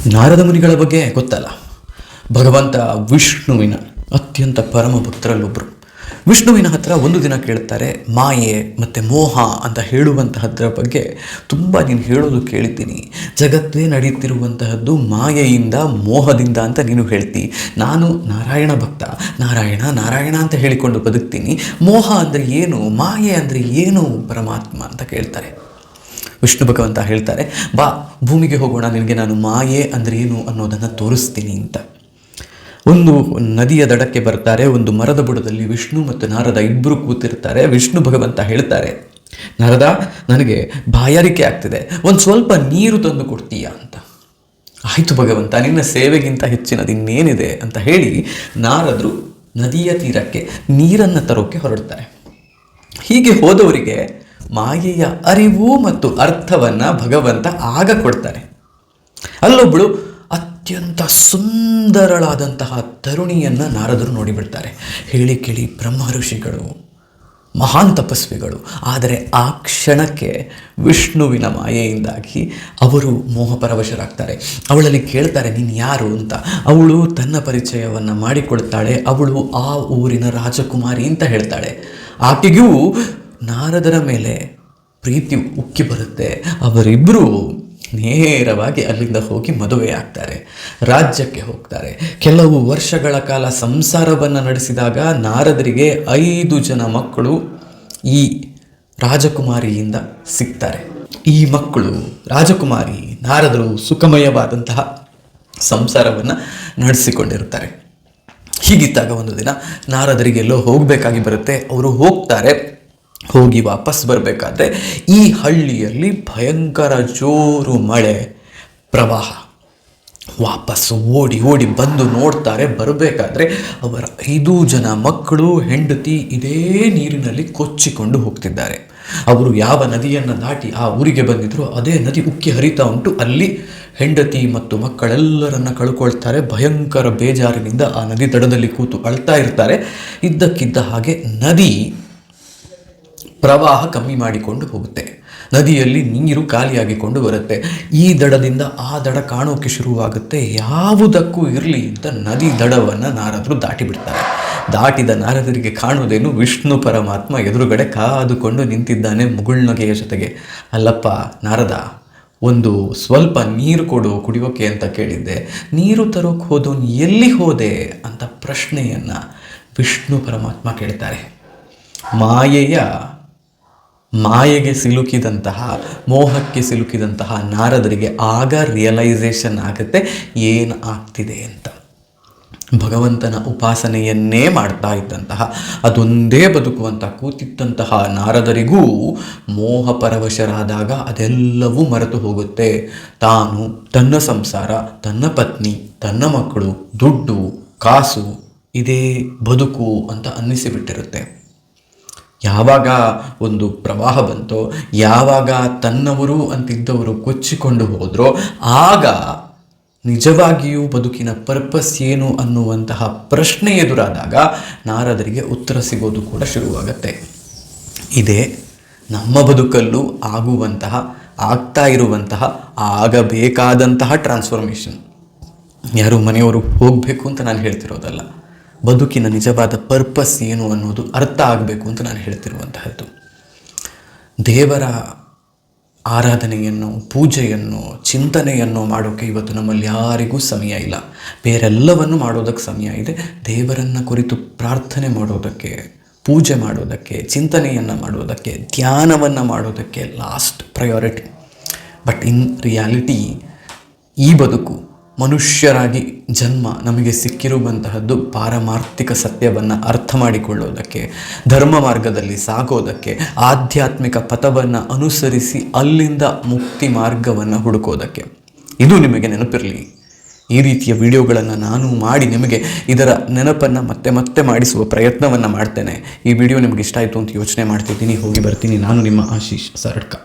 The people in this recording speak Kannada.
ನಾರದ ಮುನಿಗಳ ಬಗ್ಗೆ ಗೊತ್ತಲ್ಲ, ಭಗವಂತ ವಿಷ್ಣುವಿನ ಅತ್ಯಂತ ಪರಮ ಭಕ್ತರಲ್ಲೊಬ್ಬರು. ವಿಷ್ಣುವಿನ ಹತ್ರ ಒಂದು ದಿನ ಕೇಳ್ತಾರೆ, ಮಾಯೆ ಮತ್ತು ಮೋಹ ಅಂತ ಹೇಳುವಂತಹದ್ರ ಬಗ್ಗೆ ತುಂಬ ನೀನು ಹೇಳೋದು ಕೇಳಿದ್ದೀನಿ. ಜಗತ್ತೇ ನಡೀತಿರುವಂತಹದ್ದು ಮಾಯೆಯಿಂದ ಮೋಹದಿಂದ ಅಂತ ನೀನು ಹೇಳ್ತಿ. ನಾನು ನಾರಾಯಣ ಭಕ್ತ, ನಾರಾಯಣ ನಾರಾಯಣ ಅಂತ ಹೇಳಿಕೊಂಡು ಬದುಕ್ತೀನಿ. ಮೋಹ ಅಂದರೆ ಏನು, ಮಾಯೆ ಅಂದರೆ ಏನು ಪರಮಾತ್ಮ ಅಂತ ಕೇಳ್ತಾರೆ. ವಿಷ್ಣು ಭಗವಂತ ಹೇಳ್ತಾರೆ, ಬಾ ಭೂಮಿಗೆ ಹೋಗೋಣ, ನಿನಗೆ ನಾನು ಮಾಯೆ ಅಂದರೆ ಏನು ಅನ್ನೋದನ್ನು ತೋರಿಸ್ತೀನಿ ಅಂತ. ಒಂದು ನದಿಯ ದಡಕ್ಕೆ ಬರ್ತಾರೆ. ಒಂದು ಮರದ ಬುಡದಲ್ಲಿ ವಿಷ್ಣು ಮತ್ತು ನಾರದ ಇಬ್ಬರು ಕೂತಿರ್ತಾರೆ. ವಿಷ್ಣು ಭಗವಂತ ಹೇಳ್ತಾರೆ, ನಾರದ, ನನಗೆ ಬಾಯಾರಿಕೆ ಆಗ್ತಿದೆ, ಒಂದು ಸ್ವಲ್ಪ ನೀರು ತಂದು ಕೊಡ್ತೀಯಾ ಅಂತ. ಆಯಿತು ಭಗವಂತ, ನಿನ್ನ ಸೇವೆಗಿಂತ ಹೆಚ್ಚಿನದಿನ್ನೇನಿದೆ ಅಂತ ಹೇಳಿ ನಾರದರು ನದಿಯ ತೀರಕ್ಕೆ ನೀರನ್ನು ತರೋಕ್ಕೆ ಹೊರಡ್ತಾರೆ. ಹೀಗೆ ಹೋದವರಿಗೆ ಮಾಯೆಯ ಅರಿವು ಮತ್ತು ಅರ್ಥವನ್ನು ಭಗವಂತ ಆಗ ಕೊಡ್ತಾರೆ. ಅಲ್ಲೊಬ್ಬಳು ಅತ್ಯಂತ ಸುಂದರಳಾದಂತಹ ತರುಣಿಯನ್ನು ನಾರದರು ನೋಡಿಬಿಡ್ತಾರೆ. ಹೇಳಿ ಕೇಳಿ ಬ್ರಹ್ಮ ಋಷಿಗಳು, ಮಹಾನ್ ತಪಸ್ವಿಗಳು. ಆದರೆ ಆ ಕ್ಷಣಕ್ಕೆ ವಿಷ್ಣುವಿನ ಮಾಯೆಯಿಂದಾಗಿ ಅವರು ಮೋಹಪರವಶರಾಗ್ತಾರೆ. ಅವಳಲ್ಲಿ ಕೇಳ್ತಾರೆ, ನೀನು ಯಾರು ಅಂತ. ಅವಳು ತನ್ನ ಪರಿಚಯವನ್ನು ಮಾಡಿಕೊಳ್ತಾಳೆ. ಅವಳು ಆ ಊರಿನ ರಾಜಕುಮಾರಿ ಅಂತ ಹೇಳ್ತಾಳೆ. ಆಕೆಗೂ ನಾರದರ ಮೇಲೆ ಪ್ರೀತಿ ಉಕ್ಕಿ ಬರುತ್ತೆ. ಅವರಿಬ್ಬರು ನೇರವಾಗಿ ಅಲ್ಲಿಂದ ಹೋಗಿ ಮದುವೆ ಆಗ್ತಾರೆ, ರಾಜ್ಯಕ್ಕೆ ಹೋಗ್ತಾರೆ. ಕೆಲವು ವರ್ಷಗಳ ಕಾಲ ಸಂಸಾರವನ್ನು ನಡೆಸಿದಾಗ ನಾರದರಿಗೆ 5 ಜನ ಮಕ್ಕಳು ಈ ರಾಜಕುಮಾರಿಯಿಂದ ಸಿಗ್ತಾರೆ. ಈ ಮಕ್ಕಳು ರಾಜಕುಮಾರಿ ನಾರದರು ಸುಖಮಯವಾದಂತಹ ಸಂಸಾರವನ್ನು ನಡೆಸಿಕೊಂಡಿರ್ತಾರೆ. ಹೀಗಿದ್ದಾಗ ಒಂದು ದಿನ ನಾರದರಿಗೆ ಎಲ್ಲೋ ಹೋಗಬೇಕಾಗಿ ಬರುತ್ತೆ. ಅವರು ಹೋಗ್ತಾರೆ. ಹೋಗಿ ವಾಪಸ್ ಬರಬೇಕಾದ್ರೆ ಈ ಹಳ್ಳಿಯಲ್ಲಿ ಭಯಂಕರ ಜೋರು ಮಳೆ, ಪ್ರವಾಹ. ವಾಪಸ್ಸು ಓಡಿ ಓಡಿ ಬಂದು ನೋಡ್ತಾರೆ. ಬರಬೇಕಾದ್ರೆ ಅವರ 5 ಜನ ಮಕ್ಕಳು, ಹೆಂಡತಿ ಇದೇ ನೀರಿನಲ್ಲಿ ಕೊಚ್ಚಿಕೊಂಡು ಹೋಗ್ತಿದ್ದಾರೆ. ಅವರು ಯಾವ ನದಿಯನ್ನು ದಾಟಿ ಆ ಊರಿಗೆ ಬಂದಿದ್ರು ಅದೇ ನದಿ ಉಕ್ಕಿ ಹರಿತಾ ಉಂಟು. ಅಲ್ಲಿ ಹೆಂಡತಿ ಮತ್ತು ಮಕ್ಕಳೆಲ್ಲರನ್ನ ಕಳ್ಕೊಳ್ತಾರೆ. ಭಯಂಕರ ಬೇಜಾರಿನಿಂದ ಆ ನದಿ ದಡದಲ್ಲಿ ಕೂತು ಅಳ್ತಾ ಇರ್ತಾರೆ. ಇದ್ದಕ್ಕಿದ್ದ ಹಾಗೆ ನದಿ ಪ್ರವಾಹ ಕಮ್ಮಿ ಮಾಡಿಕೊಂಡು ಹೋಗುತ್ತೆ. ನದಿಯಲ್ಲಿ ನೀರು ಖಾಲಿಯಾಗಿಕೊಂಡು ಬರುತ್ತೆ. ಈ ದಡದಿಂದ ಆ ದಡ ಕಾಣೋಕೆ ಶುರುವಾಗುತ್ತೆ. ಯಾವುದಕ್ಕೂ ಇರಲಿ ಅಂತ ನದಿ ದಡವನ್ನು ನಾರದರು ದಾಟಿಬಿಡ್ತಾರೆ. ದಾಟಿದ ನಾರದರಿಗೆ ಕಾಣುವುದೇನು, ವಿಷ್ಣು ಪರಮಾತ್ಮ ಎದುರುಗಡೆ ಕಾದುಕೊಂಡು ನಿಂತಿದ್ದಾನೆ ಮುಗುಳ್ನಗೆಯ ಜೊತೆಗೆ. ಅಲ್ಲಪ್ಪ ನಾರದ, ಒಂದು ಸ್ವಲ್ಪ ನೀರು ಕೊಡು ಕುಡಿಯೋಕೆ ಅಂತ ಕೇಳಿದ್ದೆ, ನೀರು ತರೋಕೆ ಹೋದವನು ಎಲ್ಲಿ ಹೋದೆ ಅಂತ ಪ್ರಶ್ನೆಯನ್ನು ವಿಷ್ಣು ಪರಮಾತ್ಮ ಕೇಳ್ತಾರೆ. ಮಾಯೆಗೆ ಸಿಲುಕಿದಂತಹ, ಮೋಹಕ್ಕೆ ಸಿಲುಕಿದಂತಹ ನಾರದರಿಗೆ ಆಗ ರಿಯಲೈಸೇಷನ್ ಆಗುತ್ತೆ ಏನು ಆಗ್ತಿದೆ ಅಂತ. ಭಗವಂತನ ಉಪಾಸನೆಯನ್ನೇ ಮಾಡ್ತಾ ಇದ್ದಂತಹ, ಅದೊಂದೇ ಬದುಕುವಂಥ ಕೂತಿದ್ದಂತಹ ನಾರದರಿಗೂ ಮೋಹ ಪರವಶರಾದಾಗ ಅದೆಲ್ಲವೂ ಮರೆತು ಹೋಗುತ್ತೆ. ತಾನು, ತನ್ನ ಸಂಸಾರ, ತನ್ನ ಪತ್ನಿ, ತನ್ನ ಮಕ್ಕಳು, ದುಡ್ಡು, ಕಾಸು, ಇದೇ ಬದುಕು ಅಂತ ಅನ್ನಿಸಿಬಿಟ್ಟಿರುತ್ತೆ. ಯಾವಾಗ ಒಂದು ಪ್ರವಾಹ ಬಂತೋ, ಯಾವಾಗ ತನ್ನವರು ಅಂತಿದ್ದವರು ಕೊಚ್ಚಿಕೊಂಡು ಹೋದ್ರೋ, ಆಗ ನಿಜವಾಗಿಯೂ ಬದುಕಿನ ಪರ್ಪಸ್ ಏನು ಅನ್ನುವಂತಹ ಪ್ರಶ್ನೆ ಎದುರಾದಾಗ ನಾರದರಿಗೆ ಉತ್ತರ ಸಿಗೋದು ಕೂಡ ಶುರುವಾಗತ್ತೆ. ಇದೇ ನಮ್ಮ ಬದುಕಲ್ಲೂ ಆಗ್ತಾ ಇರುವಂತಹ, ಆಗಬೇಕಾದಂತಹ ಟ್ರಾನ್ಸ್ಫಾರ್ಮೇಷನ್. ಯಾರು ಮನೆಯವರು ಹೋಗಬೇಕು ಅಂತ ನಾನು ಹೇಳ್ತಿರೋದಲ್ಲ, ಬದುಕಿನ ನಿಜವಾದ ಪರ್ಪಸ್ ಏನು ಅನ್ನೋದು ಅರ್ಥ ಆಗಬೇಕು ಅಂತ ನಾನು ಹೇಳ್ತಿರುವಂತಹದ್ದು. ದೇವರ ಆರಾಧನೆಯನ್ನು, ಪೂಜೆಯನ್ನು, ಚಿಂತನೆಯನ್ನು ಮಾಡೋಕ್ಕೆ ಇವತ್ತು ನಮ್ಮಲ್ಲಿ ಯಾರಿಗೂ ಸಮಯ ಇಲ್ಲ. ಬೇರೆಲ್ಲವನ್ನು ಮಾಡೋದಕ್ಕೆ ಸಮಯ ಇದೆ. ದೇವರನ್ನು ಕುರಿತು ಪ್ರಾರ್ಥನೆ ಮಾಡೋದಕ್ಕೆ, ಪೂಜೆ ಮಾಡೋದಕ್ಕೆ, ಚಿಂತನೆಯನ್ನು ಮಾಡೋದಕ್ಕೆ, ಧ್ಯಾನವನ್ನು ಮಾಡೋದಕ್ಕೆ last priority. But in reality ಈ ಬದುಕು, ಮನುಷ್ಯರಾಗಿ ಜನ್ಮ ನಮಗೆ ಸಿಕ್ಕಿರುವಂತಹದ್ದು ಪಾರಮಾರ್ಥಿಕ ಸತ್ಯವನ್ನು ಅರ್ಥ ಮಾಡಿಕೊಳ್ಳೋದಕ್ಕೆ, ಧರ್ಮ ಮಾರ್ಗದಲ್ಲಿ ಸಾಗೋದಕ್ಕೆ, ಆಧ್ಯಾತ್ಮಿಕ ಪಥವನ್ನು ಅನುಸರಿಸಿ ಅಲ್ಲಿಂದ ಮುಕ್ತಿ ಮಾರ್ಗವನ್ನು ಹುಡುಕೋದಕ್ಕೆ. ಇದು ನಿಮಗೆ ನೆನಪಿರಲಿ. ಈ ರೀತಿಯ ವಿಡಿಯೋಗಳನ್ನು ನಾನು ಮಾಡಿ ನಿಮಗೆ ಇದರ ನೆನಪನ್ನು ಮತ್ತೆ ಮತ್ತೆ ಮಾಡಿಸುವ ಪ್ರಯತ್ನವನ್ನು ಮಾಡ್ತೇನೆ. ಈ ವಿಡಿಯೋ ನಿಮಗೆ ಇಷ್ಟ ಆಯಿತು ಅಂತ ಯೋಚನೆ ಮಾಡ್ತಿದ್ದೀನಿ. ಹೋಗಿ ಬರ್ತೀನಿ. ನಾನು ನಿಮ್ಮ ಆಶೀಶ್ ಸಾರಡ್ಕ.